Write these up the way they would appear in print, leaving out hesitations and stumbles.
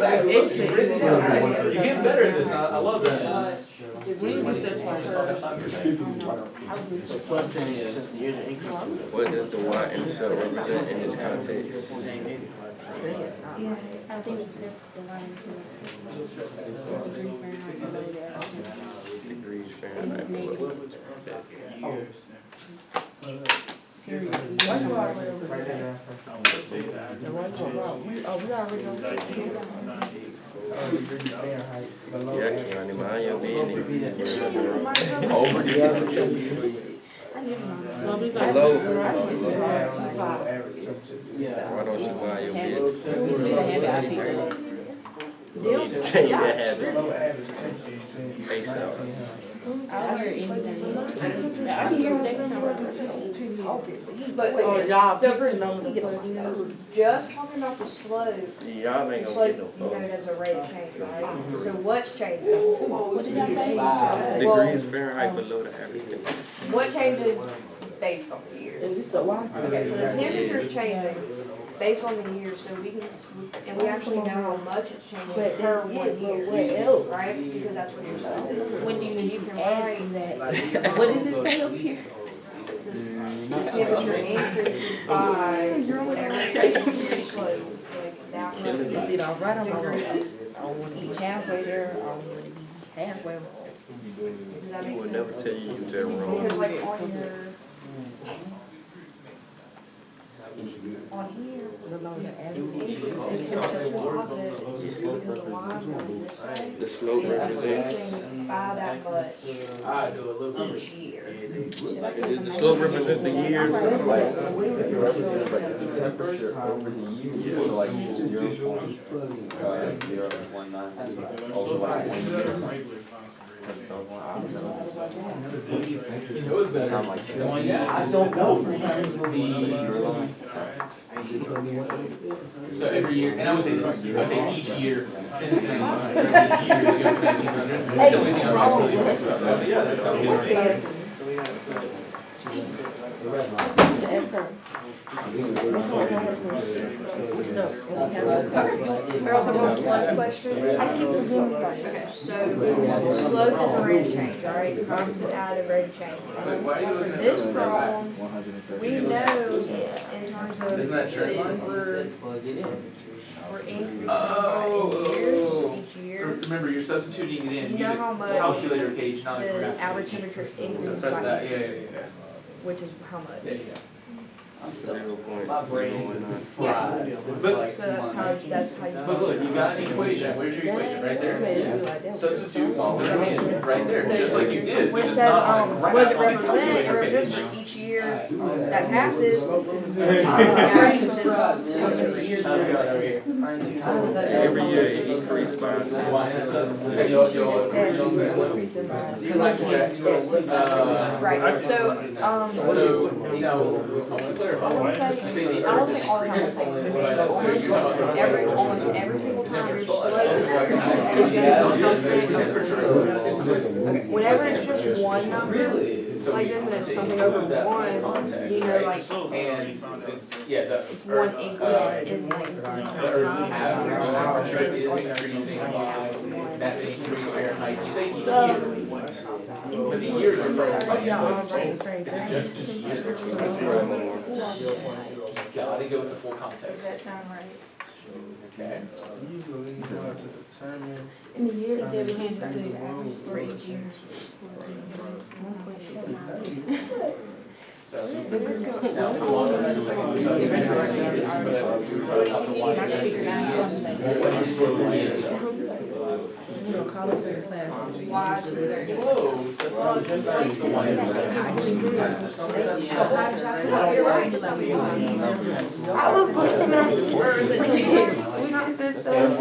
You're getting better at this, I love that. What does the y-intercept represent in this context? Yeah, I think that's the line degrees Fahrenheit below Degrees Fahrenheit. Yeah, Keanu, mind your business. Over the below. Why don't you mind your business? Change that habit. Face out. But so for just talking about the slope, Y'all ain't the gonna slope, get no you know, phones. there's a rate of change, right? So what's changing? What did I say? Degrees Fahrenheit below the average temperature. What changes based on the years? Okay, so the temperature's changing based on the years, so we can, and we actually know how much it's changing per 1 year, right? Because that's what you're saying. When do you can add to that? What does it say up here? The temperature increases by every slope, so like that much. Is it all right on my road? I don't want to be halfway there, I don't want to be halfway wrong. Does that He make would sense? never tell you you tell wrong. Because like on here, Below the average. increase in temperature positive because the line going this way. The slope represents. Increasing by that much I do a little. each year. Does the slope represent the years? Temperature over the years, so like 0.019, also like 1 year. Sound like I don't know. So every year, and I would say each year since then, years, That's the only thing I'm like really impressed about. Yeah, that's how it works. Girls, I want a slope question. Okay, so slope is a rate of change, alright? Constant added rate of change. For this problem, we know in terms of Isn't that true? we're increasing by Oh. each year. Remember, you're substituting it in. You Use know a how much calculator page, not a The graph. average temperature So increases press by that, each yeah, year, yeah, which is how much? yeah. 0.019. Yeah. But, So that's how you. but look, you got an equation. Where's your equation? Right there. Substitute all them in, right there, just like you did. When it Just says, not on what graph does it on the represent, it calculator represents page. for each year that passes. Every year it increased by. Right, so, So, you know, I want to clarify. You say the I don't think all the time, So you're talking about every single time you're slow. Whenever it's just one number, like this, and it's something over one, you know, like, And, yeah, it's one increment in like. the Earth's average temperature is increasing by that increase Fahrenheit. You say each year, but the years are broken by units. Is it just each year? You gotta go with the full context. Does that sound right? Okay. In the year, he said we can just do the average for each year. So, now, if you want to have a second, so you were talking about the what is your y-intercept? You know, call it for the class. Why to the Close, that's not just the y-intercept. There's something that's You're right. I was looking at you. Or is it two?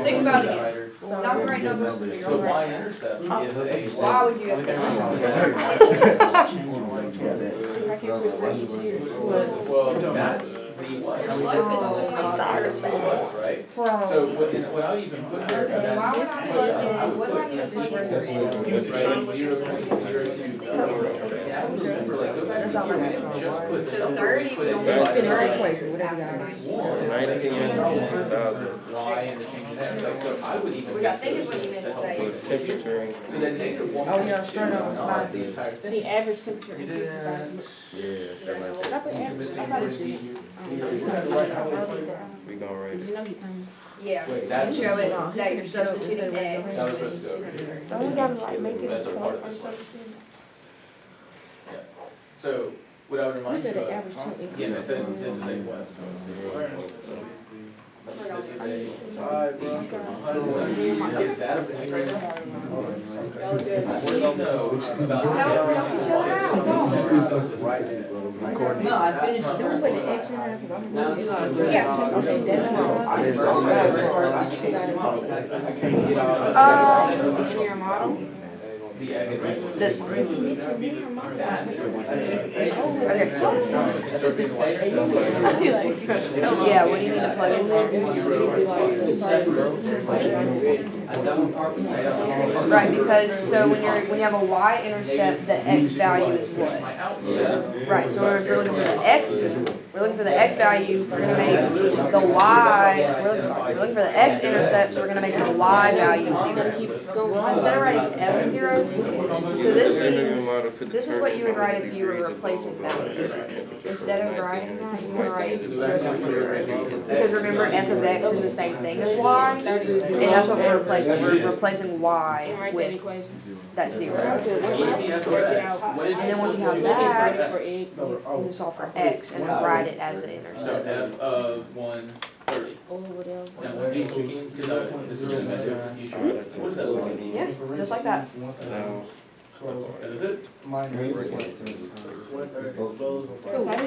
Think about it. Not the right numbers. So You're right. y-intercept is a. Why would you have said that? Well, that's the y-intercept, right? So without even putting there, Why would I plug in, what do I need to plug in? right, 0.02. Just put So 30, put we it don't in want y 30 equation, is whatever you after got. 91. 19 and 2000. and change next, like, so I would even. Which I think is what you meant to say. Temperature. So then negative one Oh, point two yeah, is start off not by the entire thing. The average temperature increases by. Yeah, that might Did I put average? I probably did. we gonna write Cause it. you know you can. Yeah, Wait, and that's. show it that you're substituting X. That was supposed to go over here. Don't we gotta like make it That's a a part point of or the slide. something? So, what I would You remind you said the of, average temp increase. yeah, this is a what? This is a. Is that a point right now? Oh, good. What do you know about? Help each other out. No, I finished Don't doing put it. the X in there, 'cause I'm. No, it's not good. Yeah. Okay, that's fine. I didn't know that. I can't get all. In your model? The X. This one. It's a linear model. Yeah, what do you need to plug in there? Right, because so when you have a y-intercept, the x value is what? Right, so if we're looking for the x, we're looking for the x value, we're gonna make the y, we're looking for the x-intercepts, we're gonna make the y value zero. Instead of writing f0, so this means, this is what you would write if you were replacing values. Instead of writing that, you would write because remember f of x is the same thing as y, and that's what we're replacing. We're replacing y with that zero. And then when you have that, you just solve for x and then write it as an So intercept. f of 130. Or whatever. Now, because this is gonna mess with the future. What does that look like? Yeah, just like that. That is it? Type it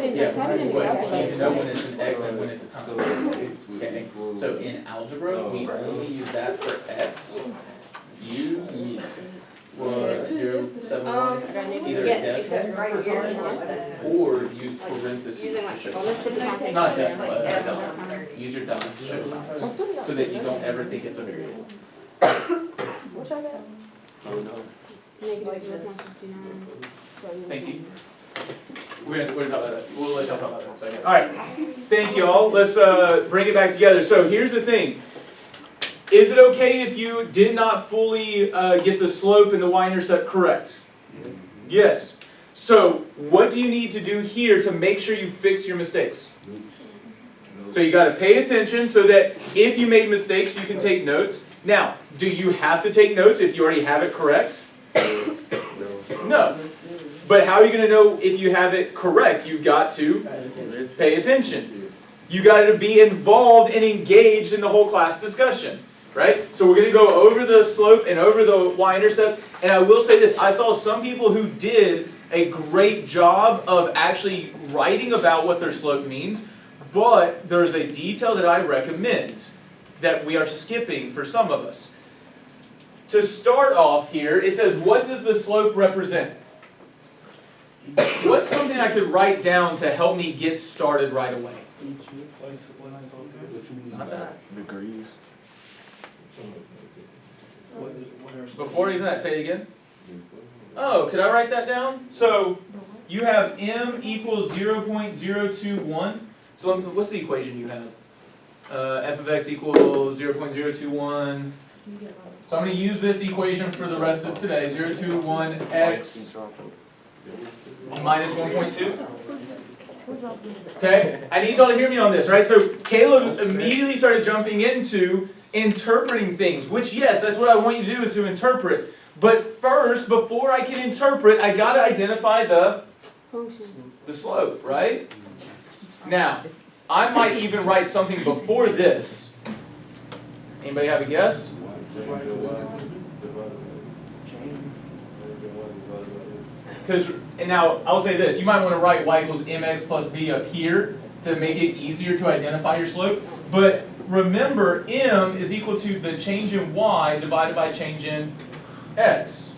in, Yeah, type it in. but you need to know when it's an x and when it's a times. Okay, so in algebra, we only use that for x. Use what, 071, either Yes, decimal except right for here, times, not that. or use parentheses Using to like, show Well, let's put the times. context. Not decimal, F dot. of 130. Use your dot to show times, so that you don't ever think it's a variable. What's that? Negative 0.59. So you- Thank you. We're gonna talk about that. We'll let y'all talk about that in a second. All right. Thank you all. Let's bring it back together. So here's the thing. Is it okay if you did not fully get the slope and the y-intercept correct? Yes. So what do you need to do here to make sure you fix your mistakes? So you got to pay attention so that if you made mistakes, you can take notes. Now, do you have to take notes if you already have it correct? No. But how are you going to know if you have it correct? You've got to pay attention. You got to be involved and engaged in the whole class discussion, right? So we're going to go over the slope and over the y-intercept. And I will say this, I saw some people who did a great job of actually writing about what their slope means, but there's a detail that I recommend that we are skipping for some of us. To start off here, it says, what does the slope represent? What's something I could write down to help me get started right away? Not that. Degrees. Before even that, say it again. Oh, could I write that down? So you have m equals 0.021. So what's the equation you have? F of x equals 0.021. So I'm going to use this equation for the rest of today. 0.21x minus 1.2. Okay, I need y'all to hear me on this, right? So Caleb immediately started jumping into interpreting things, which yes, that's what I want you to do is to interpret. But first, before I can interpret, I got to identify the slope, right? Now, I might even write something before this. Anybody have a guess? Because, and now, I'll say this, you might want to write y equals mx plus b up here to make it easier to identify your slope. But remember, m is equal to the change in y divided by change in x.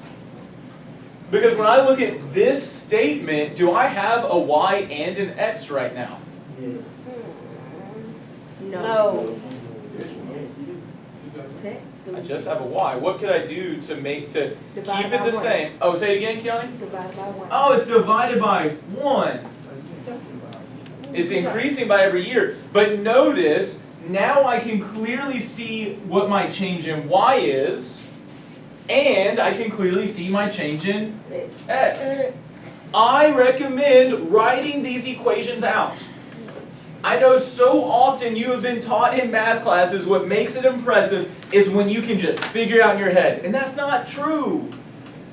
Because when I look at this statement, do I have a y and an x right now? No. I just have a y. What could I do to make, to keep Divide it by the one. same? Oh, say it again, Kelly? Divided by 1. Oh, it's divided by 1. It's increasing by every year. But notice, now I can clearly see what my change in y is, and I can clearly see my change in x. I recommend writing these equations out. I know so often you have been taught in math classes what makes it impressive is when you can just figure it out in your head. And that's not true.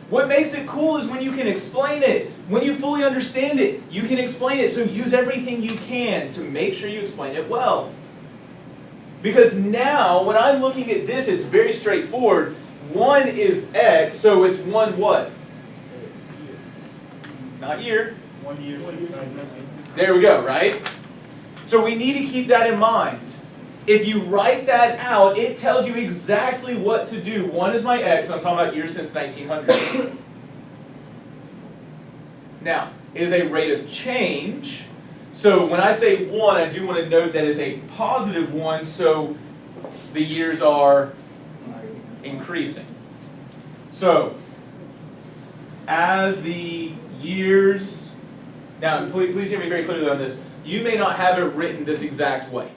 What makes it cool is when you can explain it. When you fully understand it, you can explain it. So use everything you can to make sure you explain it well. Because now, when I'm looking at this, it's very straightforward. 1 is x, so it's 1 what? Not year. 1 year. There we go, right? So we need to keep that in mind. If you write that out, it tells you exactly what to do. 1 is my x, and I'm talking about years since 1900. Now, it is a rate of change. So when I say 1, I do want to note that it's a positive 1, so the years are increasing. So, as the years, now please hear me very clearly on this. You may not have it written this exact way.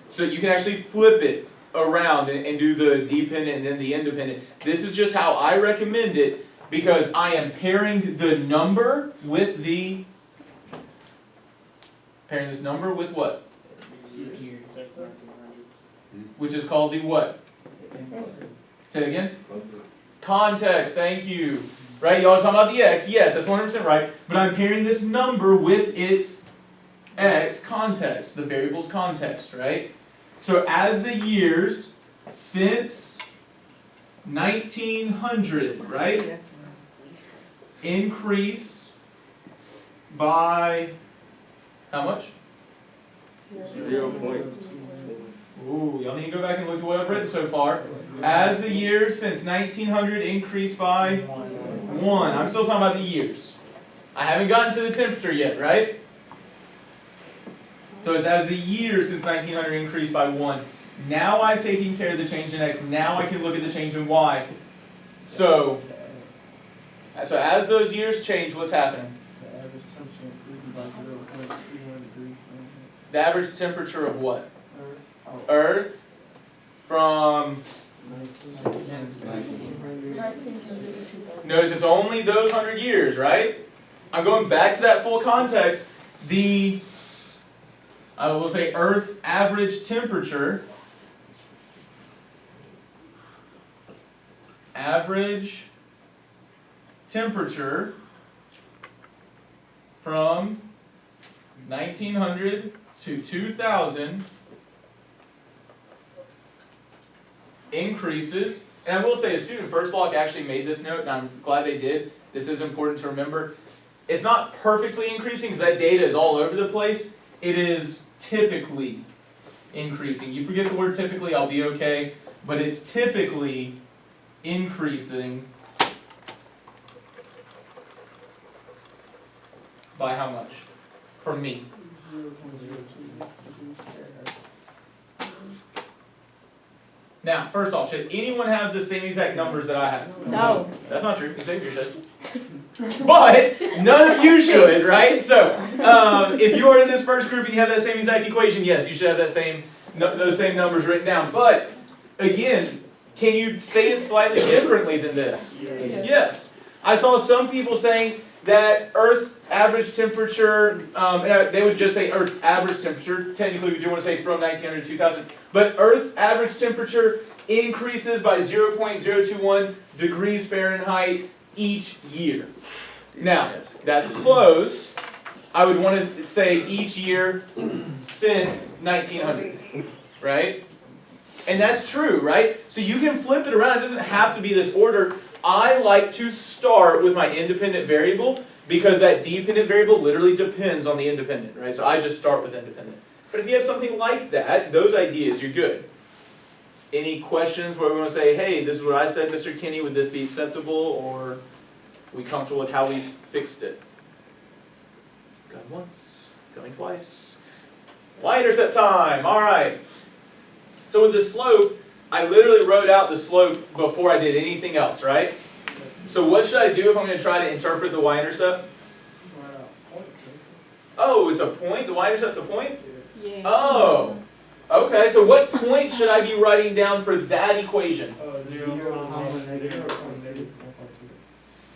So you can actually flip it around and do the dependent and then the independent. This is just how I recommend it because I am pairing the number with the, pairing this number with what? Which is called the what? Say it again? Context, thank you. Right, y'all are talking about the x, yes, that's 100% right. But I'm pairing this number with its x context, the variable's context, right? So as the years since 1900, right, increase by how much? 0. Ooh, y'all need to go back and look at what I've written so far. As the years since 1900 increase by 1. I'm still talking about the years. I haven't gotten to the temperature yet, right? So it's as the years since 1900 increased by 1. Now I've taken care of the change in x. Now I can look at the change in y. So as those years change, what's happening? The average temperature increases by 0.3. The average temperature of what? Earth from, notice it's only those 100 years, right? I'm going back to that full context. I will say Earth's average temperature, from 1900 to 2000 increases. And I will say, a student first block actually made this note, and I'm glad they did. This is important to remember. It's not perfectly increasing because that data is all over the place. It is typically increasing. You forget the word typically, I'll be okay. But it's typically increasing by how much? For me. Now, first off, should anyone have the same exact numbers that I have? No. That's not true. Xavier should. But none of you should, right? So, if you are in this first group and you have that same exact equation, yes, you should have those same numbers written down. But again, can you say it slightly differently than this? Yes. I saw some people saying that Earth's average temperature, they would just say Earth's average temperature. Technically, we do want to say from 1900 to 2000. But Earth's average temperature increases by 0.021 degrees Fahrenheit each year. Now, that's close. I would want to say each year since 1900, right? And that's true, right? So you can flip it around. It doesn't have to be this order. I like to start with my independent variable because that dependent variable literally depends on the independent, right? So I just start with independent. But if you have something like that, those ideas, you're good. Any questions where we want to say, hey, this is what I said, Mr. Kinney, would this be acceptable, or are we comfortable with how we fixed it? Going once, going twice. Y-intercept time, all right. So with the slope, I literally wrote out the slope before I did anything else, right? So what should I do if I'm going to try to interpret the y-intercept? Oh, it's a point? The y-intercept's a point? Yeah. Oh, Okay, so what point should I be writing down for that equation?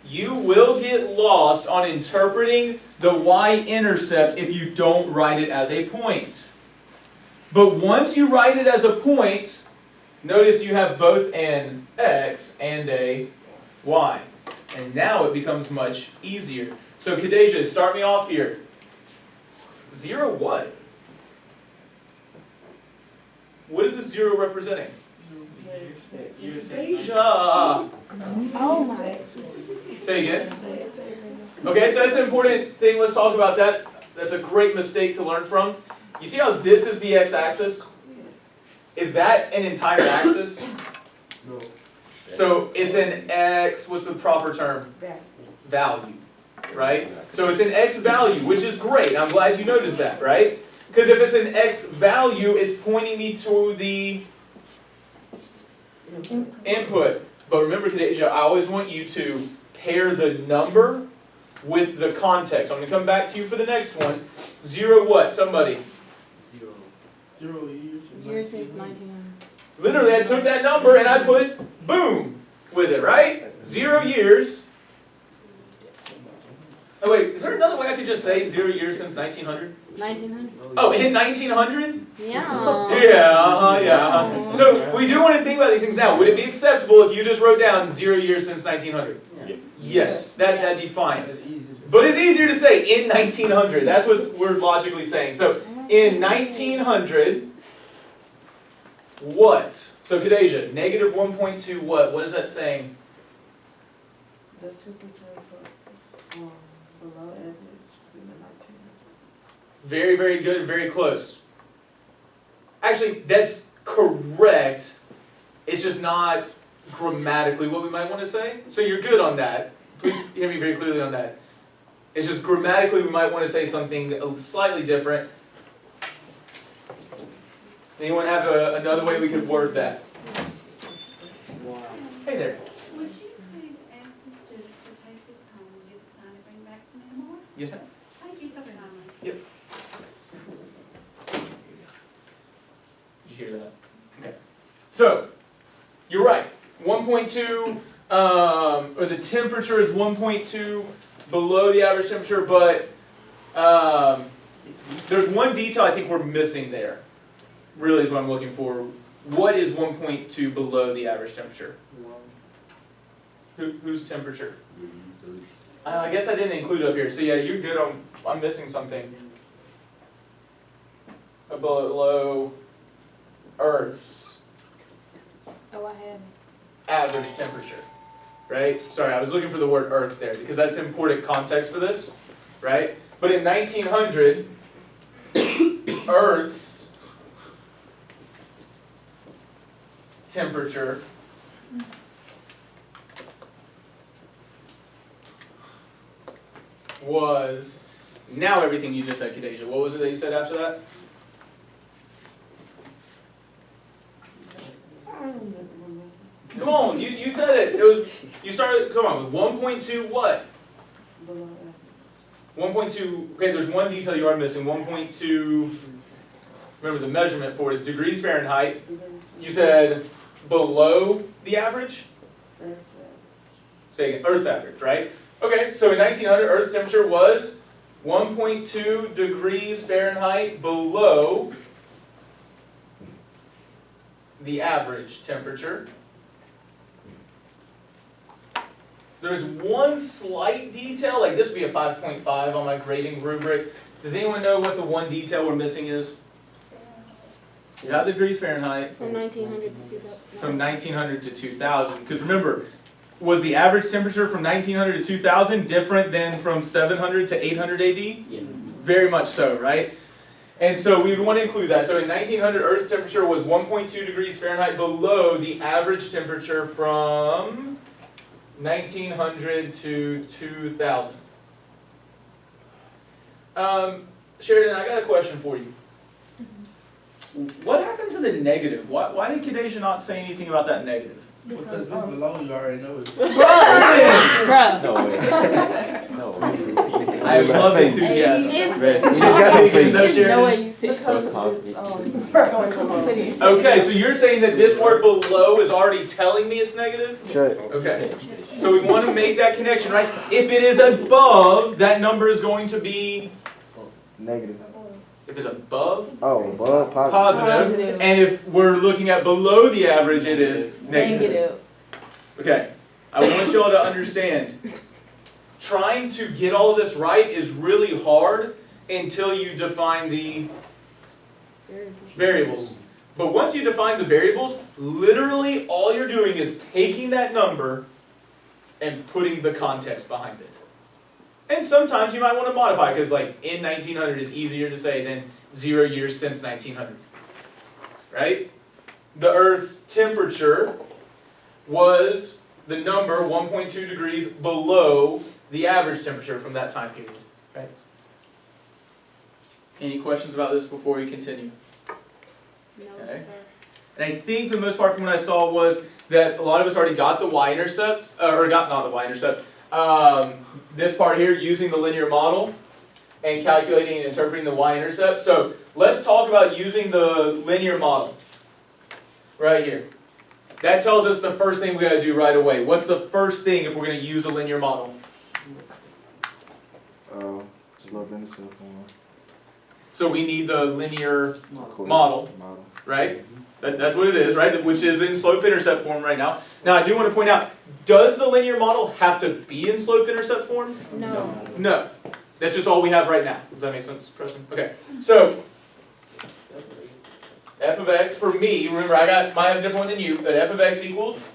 You will get lost on interpreting the y-intercept if you don't write it as a point. But once you write it as a point, notice you have both an x and a y. And now it becomes much easier. So Kadeja, start me off here. 0 what? What is the 0 representing? Deja! Oh my. Say again. Okay, so that's an important thing. Let's talk about that. That's a great mistake to learn from. You see how this is the x-axis? Is that an entire axis? No. So it's an x, what's the proper term? Value, right? So it's an x value, which is great. I'm glad you noticed that, right? Because if it's an x value, it's pointing me to the input. But remember, Kadeja, I always want you to pair the number with the context. I'm going to come back to you for the next one. 0 what? Somebody. 0 years. Years since 1900. Literally, I took that number and I put boom with it, right? 0 years. Oh wait, is there another way I could just say 0 years since 1900? 1900. Oh, in 1900? Yeah. Yeah. So we do want to think about these things now. Would it be acceptable if you just wrote down 0 years since 1900? Yes, that'd be fine. But it's easier to say in 1900. That's what we're logically saying. So in 1900, what? So Kadeja, negative 1.2 what? What is that saying? The 2% below average in the 1900s. Very, very good and very close. Actually, that's correct. It's just not grammatically what we might want to say. So you're good on that. Please hear me very clearly on that. It's just grammatically we might want to say something slightly different. Anyone have another way we could word that? Hey there. Would you please ask the students to take this home and get the sign and bring back to me tomorrow? Yes, ma'am. Thank you so kindly. Yep. Did you hear that? Okay. So, you're right. 1.2, or the temperature is 1.2 below the average temperature, but there's one detail I think we're missing there. Really is what I'm looking for. What is 1.2 below the average temperature? Whose temperature? I guess I didn't include it up here. So yeah, you're good. I'm missing something. Below Earth's Oh, I had. average temperature, right? Sorry, I was looking for the word Earth there because that's important context for this, right? But in 1900, Earth's temperature was, now everything you just said, Kadeja, what was it that you said after that? Come on, you said it. It was, you started, come on, with 1.2 what? Below 1.2, okay, there's one detail you are missing. 1.2, remember the measurement for it is degrees Fahrenheit. You said below the average? average. Say again, Earth's average, right? Okay, so in 1900, Earth's temperature was 1.2 degrees Fahrenheit below the average temperature. There's one slight detail, like this would be a 5.5 on my grading rubric. Does anyone know what the one detail we're missing is? You have degrees Fahrenheit. From 1900 to 2000. From 1900 to 2000. Because remember, was the average temperature from 1900 to 2000 different than from 700 to 800 AD? Yes. Very much so, right? And so we would want to include that. So in 1900, Earth's temperature was 1.2 degrees Fahrenheit below the average temperature from 1900 to 2000. Sheridan, I got a question for you. What happened to the negative? Why did Kadeja not say anything about that negative? Because it's below, you already know it. Bruh. No way. No way. I love the enthusiasm. There's no way you sit. Okay, so you're saying that this word below is already telling me it's negative? Sure. Okay. So we want to make that connection, right? If it is above, that number is going to be, Negative. if it's above, Oh, above positive. positive. And if we're looking at below the average, it is negative. Okay. I want y'all to understand, trying to get all of this right is really hard until you define the variables. But once you define the variables, literally all you're doing is taking that number and putting the context behind it. And sometimes you might want to modify, because like in 1900 is easier to say than 0 years since 1900. Right? The Earth's temperature was the number 1.2 degrees below the average temperature from that time period. Right? Any questions about this before we continue? No, Okay. sir. And I think for the most part from what I saw was that a lot of us already got the y-intercept, or got not the y-intercept, this part here using the linear model and calculating and interpreting the y-intercept. So let's talk about using the linear model right here. That tells us the first thing we got to do right away. What's the first thing if we're going to use a linear model? Slope-intercept form. So we need the linear model, right? That's what it is, right? Which is in slope-intercept form right now. Now I do want to point out, does the linear model have to be in slope-intercept form? No. No. That's just all we have right now. Does that make sense, Preston? Okay. So f of x for me, remember I might have a different one than you, but f of x equals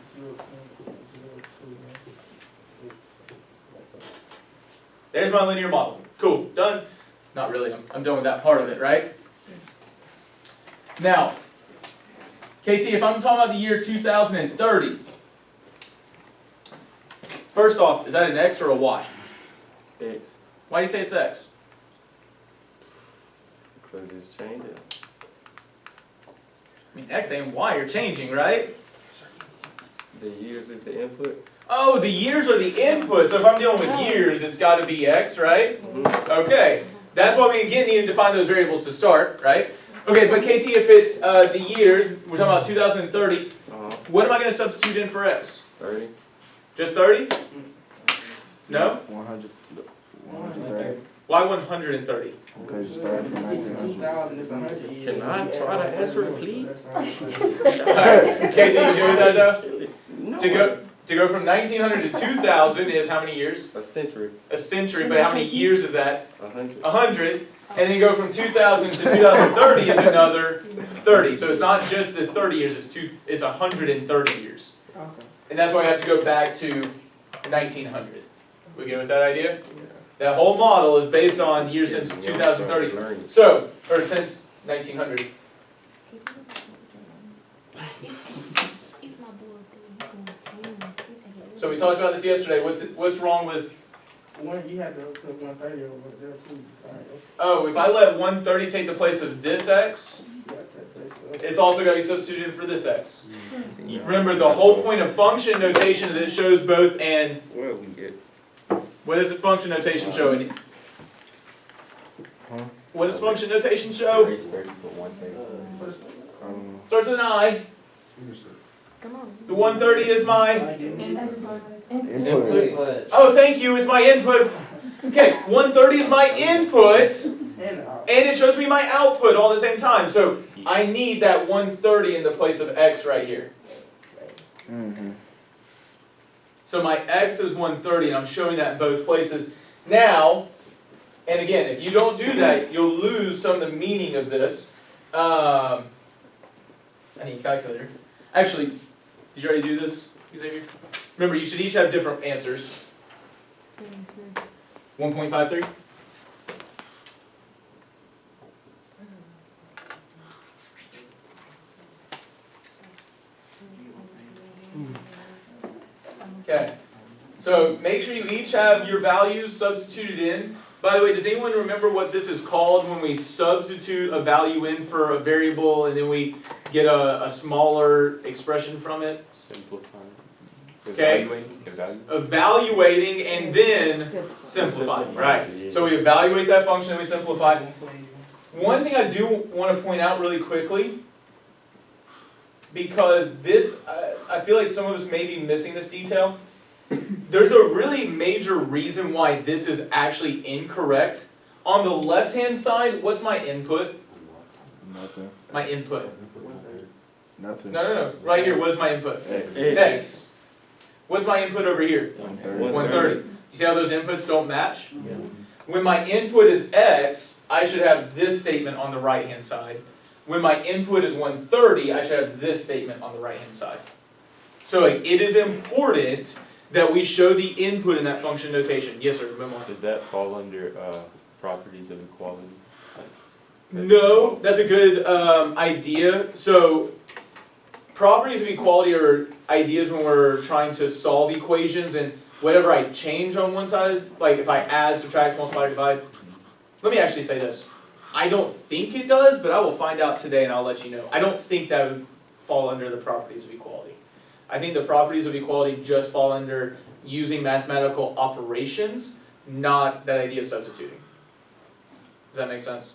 there's my linear model. Cool. Done. Not really. I'm done with that part of it, right? Now, KT, if I'm talking about the year 2030, first off, is that an x or a y? X, Why do you say it's x? because it's changing. I mean, x and y are changing, right? The years is the input. Oh, the years are the input. So if I'm dealing with years, it's got to be x, right? Okay. That's why we again need to define those variables to start, right? Okay, but KT, if it's the years, we're talking about 2030, what am I going to substitute in for x? 30. Just 30? No? 100. 130. Why 130? Okay, just start from 1900. 2000 is 100 years. Can I try to answer it, please? Alright, KT, you good with that though? No. To go from 1900 to 2000 is how many years? A century. A century, but how many years is that? 100. 100. And then you go from 2000 to 2030 is another 30. So it's not just the 30 years, it's 130 years. And that's why I have to go back to 1900. We good with that idea? That whole model is based on years since 2030. So, or since 1900. It's my board. So we talked about this yesterday. What's wrong with? One, you have to put 130 over there too. Sorry. Oh, if I let 130 take the place of this x, You gotta take place. it's also got to be substituted for this x. Remember, the whole point of function notation is it shows both and. Well, we get. What does the function notation show? Huh? What does function notation show? 30 for 130. Starts with an I. Come on. The 130 is my. Input. Oh, thank you. It's my input. Okay, 130 is my input, And and it shows me my output all at the same time. So I need that 130 in the place of x right here. Mm-hmm. So my x is 130, and I'm showing that in both places. Now, and again, if you don't do that, you'll lose some of the meaning of this. I need a calculator. Actually, did you already do this, Xavier? Remember, you should each have different answers. 1.53? Okay. So make sure you each have your values substituted in. By the way, does anyone remember what this is called when we substitute a value in for a variable and then we get a smaller expression from it? Simplify. Okay. Evaluating and then simplifying, right? So we evaluate that function and we simplify. One thing I do want to point out really quickly, because this, I feel like some of us may be missing this detail. There's a really major reason why this is actually incorrect. On the left-hand side, what's my input? Nothing. My input. Nothing. No. Right here, what is my input? X. X. What's my input over here? 130. 130. You see how those inputs don't match? When my input is X, I should have this statement on the right-hand side. When my input is 130, I should have this statement on the right-hand side. So it is important that we show the input in that function notation. Yes, sir, move on. Does that fall under properties of equality? No, that's a good idea. So properties of equality are ideas when we're trying to solve equations, and whatever I change on one side, like if I add, subtract, multiply, divide. Let me actually say this. I don't think it does, but I will find out today and I'll let you know. I don't think that would fall under the properties of equality. I think the properties of equality just fall under using mathematical operations, not that idea of substituting. Does that make sense?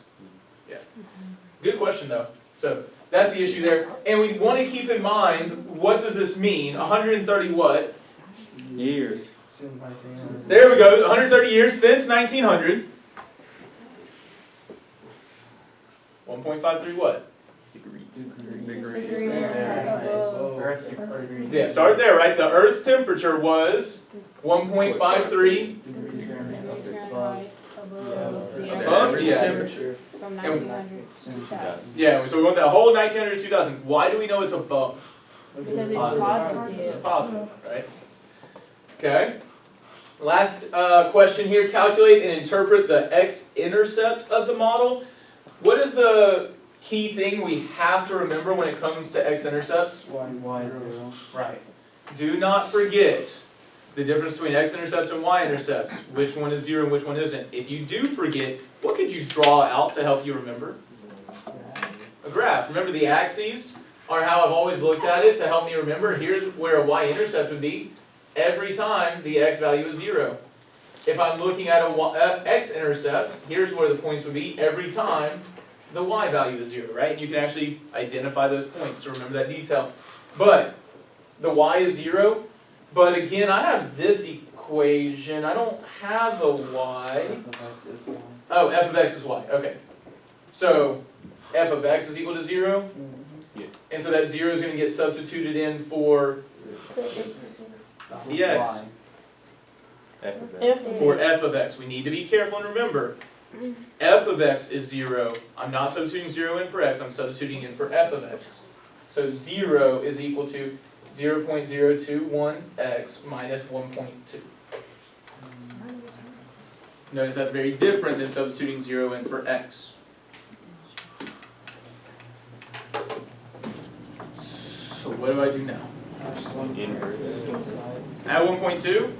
Yeah. Good question though. So that's the issue there. And we want to keep in mind, what does this mean? 130 what? Years. There we go, 130 years since 1900. 1.53 what? Yeah, start there, right? The Earth's temperature was 1.53 above the average. From 1900 to 2000. Yeah, so we want that whole 1900 to 2000. Why do we know it's above? Because it's It's positive. positive, right? Okay. Last question here. Calculate and interpret the x-intercept of the model. What is the key thing we have to remember when it comes to x-intercepts? Y0. Right. Do not forget the difference between x-intercepts and y-intercepts. Which one is 0 and which one isn't. If you do forget, what could you draw out to help you remember? A graph. Remember, the axes are how I've always looked at it to help me remember. Here's where a y-intercept would be every time the x value is 0. If I'm looking at a x-intercept, here's where the points would be every time the y value is 0, right? And you can actually identify those points to remember that detail. But the y is 0. But again, I have this equation. I don't have a y. Oh, f of x is y. Okay. So f of x is equal to 0. Yeah. And so that 0 is going to get substituted in for the x. F of x. For f of x. We need to be careful and remember, f of x is 0. I'm not substituting 0 in for x, I'm substituting in for f of x. So 0 is equal to 0.021x minus 1.2. Notice that's very different than substituting 0 in for x. So what do I do now? Inverse. Add 1.2?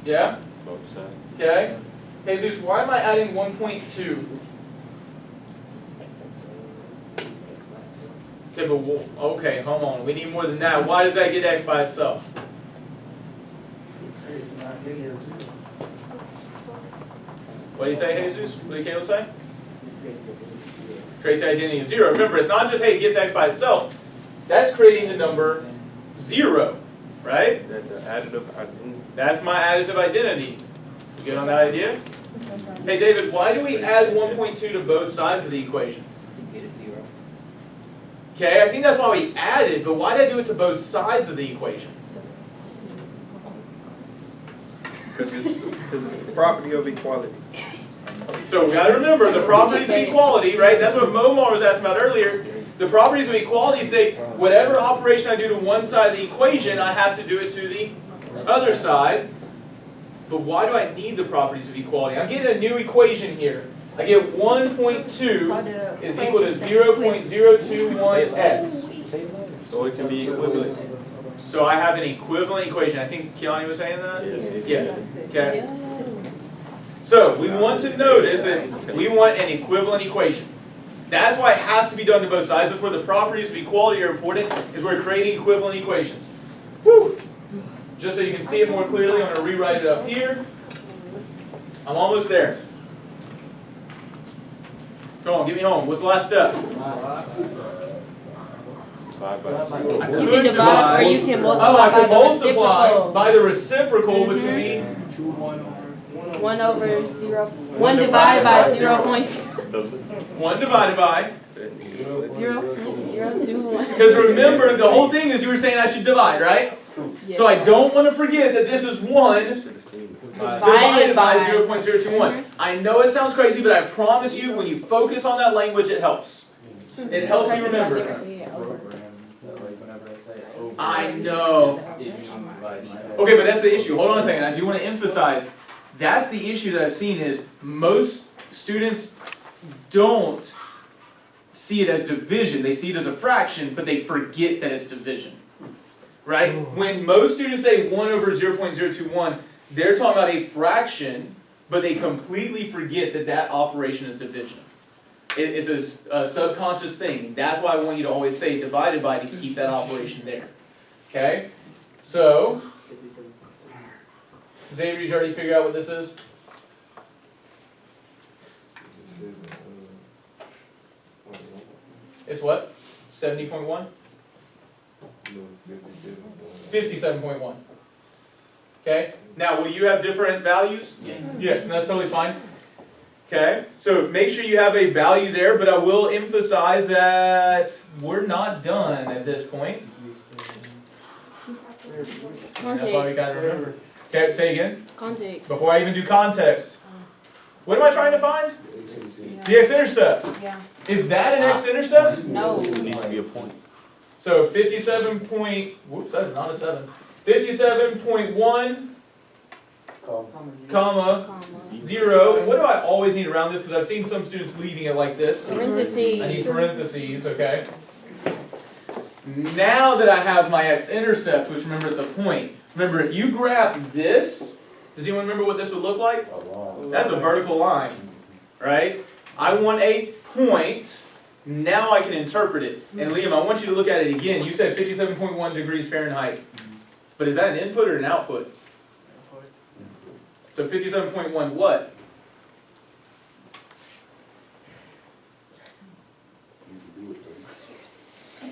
Yeah? Both sides. Okay. Jesus, why am I adding 1.2? Okay, but okay, hold on. We need more than that. Why does that get x by itself? What do you say, Jesus? What did Caleb say? Creates the identity of 0. Remember, it's not just, hey, it gets x by itself. That's creating the number 0, right? That's the additive identity. That's my additive identity. You get on that idea? Hey, David, why do we add 1.2 to both sides of the equation? Okay, I think that's why we added, but why did I do it to both sides of the equation? Because it's the property of equality. So we got to remember the properties of equality, right? That's what Momar was asking about earlier. The properties of equality say whatever operation I do to one side of the equation, I have to do it to the other side. But why do I need the properties of equality? I'm getting a new equation here. I get 1.2 is equal to 0.021x. So it can be equivalent. So I have an equivalent equation. I think Kehlani was saying that? Yeah. Okay. So we want to notice that we want an equivalent equation. That's why it has to be done to both sides. That's where the properties of equality are important, is we're creating equivalent equations. Whew. Just so you can see it more clearly, I'm going to rewrite it up here. I'm almost there. Come on, get me home. What's the last step? Divide by I You could can divide or you can multiply Oh, I by can the multiply reciprocal. by the reciprocal, which would be 1 over 0. 1 divided by 0.0. 1 divided by. 0.021. Because remember, the whole thing is you were saying I should divide, right? Yes. So I don't want to forget that this is 1 should have seen it. divided by 0.021. I know it sounds crazy, but I promise you, when you focus on that language, it helps. It helps you remember. I know. Okay, but that's the issue. Hold on a second. I do want to emphasize, that's the issue that I've seen is most students don't see it as division. They see it as a fraction, but they forget that it's division. Right? When most students say 1 over 0.021, they're talking about a fraction, but they completely forget that that operation is division. It's a subconscious thing. That's why I want you to always say divided by to keep that operation there. Okay? So, Xavier, did you already figure out what this is? It's what? 70.1? 57.1. Okay? Now, will you have different values? Yes. Yes, and that's totally fine. Okay? So make sure you have a value there, but I will emphasize that we're not done at this point. And that's why we gotta remember. Okay, say again. Context. Before I even do context. What am I trying to find? The x-intercept. Yeah. Is that an x-intercept? No. It needs to be a point. So 57 point, whoops, that's not a 7. 57.1, comma, 0. And what do I always need around this? Because I've seen some students leaving it like this. Parentheses. I need parentheses, okay. Now that I have my x-intercept, which remember it's a point. Remember, if you graph this, does anyone remember what this would look like? That's a vertical line, right? I want a point. Now I can interpret it. And Liam, I want you to look at it again. You said 57.1 degrees Fahrenheit. But is that an input or an output? So 57.1 what?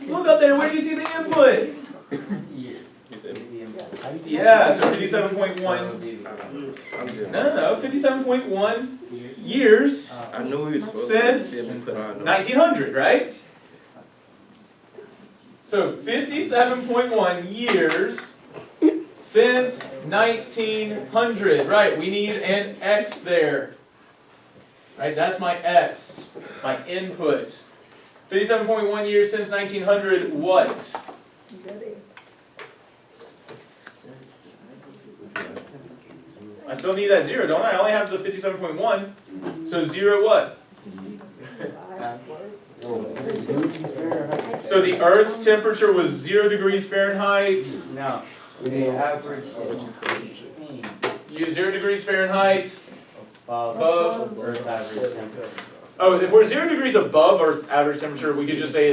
Look up there, where do you see the input? Yeah, so 57.1. No, 57.1 years I knew he was supposed since to be put on. 1900, right? So 57.1 years since 1900, right? We need an x there, right? That's my x, my input. 57.1 years since 1900, what? I still need that 0, don't I? I only have the 57.1. So 0 what? So the Earth's temperature was 0 degrees Fahrenheit. No, the average 0 degrees Fahrenheit. above Earth's average temperature. Oh, if we're 0 degrees above Earth's average temperature, we could just say